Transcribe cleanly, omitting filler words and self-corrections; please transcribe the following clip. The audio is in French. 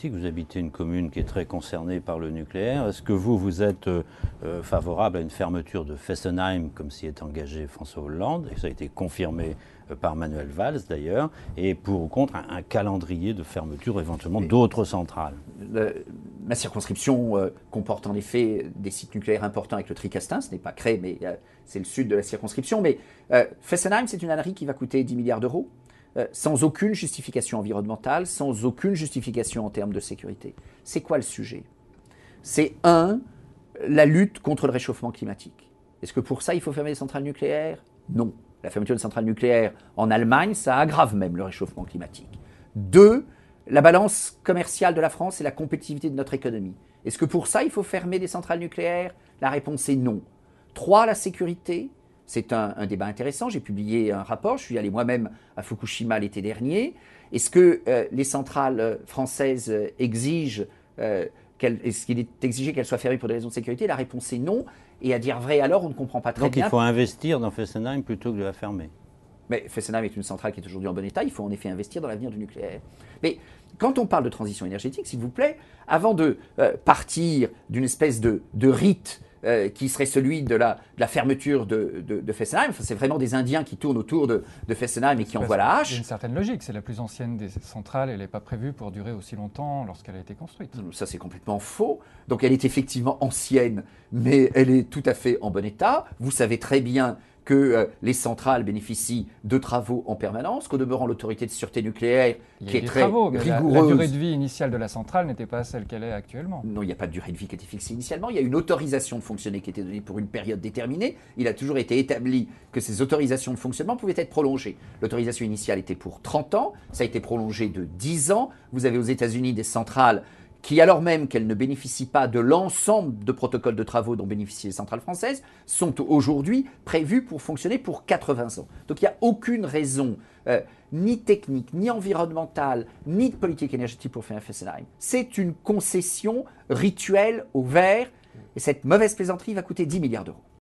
Vous habitez une commune qui est très concernée par le nucléaire. Est-ce que vous êtes favorable à une fermeture de Fessenheim, comme s'y est engagé François Hollande, et ça a été confirmé par Manuel Valls d'ailleurs, et pour ou contre un calendrier de fermeture éventuellement d'autres centrales? Ma circonscription comporte en effet des sites nucléaires importants avec le Tricastin, ce n'est pas Cray, mais c'est le sud de la circonscription. Mais Fessenheim, c'est une ânerie qui va coûter 10 milliards d'euros. Sans aucune justification environnementale, sans aucune justification en termes de sécurité. C'est quoi le sujet? C'est la lutte contre le réchauffement climatique. Est-ce que pour ça, il faut fermer les centrales nucléaires? Non. La fermeture des centrales nucléaires en Allemagne, ça aggrave même le réchauffement climatique. 2, la balance commerciale de la France et la compétitivité de notre économie. Est-ce que pour ça, il faut fermer des centrales nucléaires? La réponse est non. 3, la sécurité. C'est un débat intéressant. J'ai publié un rapport. Je suis allé moi-même à Fukushima l'été dernier. Est-ce que les centrales françaises exigent, est-ce qu'il est exigé qu'elles soient fermées pour des raisons de sécurité? La réponse est non. Et à dire vrai alors, on ne comprend pas très bien. Donc il faut investir dans Fessenheim plutôt que de la fermer. Mais Fessenheim est une centrale qui est aujourd'hui en bon état. Il faut en effet investir dans l'avenir du nucléaire. Mais quand on parle de transition énergétique, s'il vous plaît, avant de partir d'une espèce de rite qui serait celui de la fermeture de Fessenheim. Enfin, c'est vraiment des Indiens qui tournent autour de Fessenheim et qui envoient la hache. Il y a une certaine logique. C'est la plus ancienne des centrales. Elle n'est pas prévue pour durer aussi longtemps lorsqu'elle a été construite. Ça, c'est complètement faux. Donc, elle est effectivement ancienne, mais elle est tout à fait en bon état. Vous savez très bien que les centrales bénéficient de travaux en permanence, qu'au demeurant l'autorité de sûreté nucléaire, qui est très rigoureuse. La durée de vie initiale de la centrale n'était pas celle qu'elle est actuellement. Non, il n'y a pas de durée de vie qui était fixée initialement. Il y a une autorisation de fonctionner qui était donnée pour une période déterminée. Il a toujours été établi que ces autorisations de fonctionnement pouvaient être prolongées. L'autorisation initiale était pour 30 ans, ça a été prolongé de 10 ans. Vous avez aux États-Unis des centrales qui, alors même qu'elles ne bénéficient pas de l'ensemble de protocoles de travaux dont bénéficient les centrales françaises, sont aujourd'hui prévues pour fonctionner pour 80 ans. Donc il n'y a aucune raison, ni technique, ni environnementale, ni de politique énergétique pour faire un Fessenheim. C'est une concession rituelle au vert, et cette mauvaise plaisanterie va coûter 10 milliards d'euros.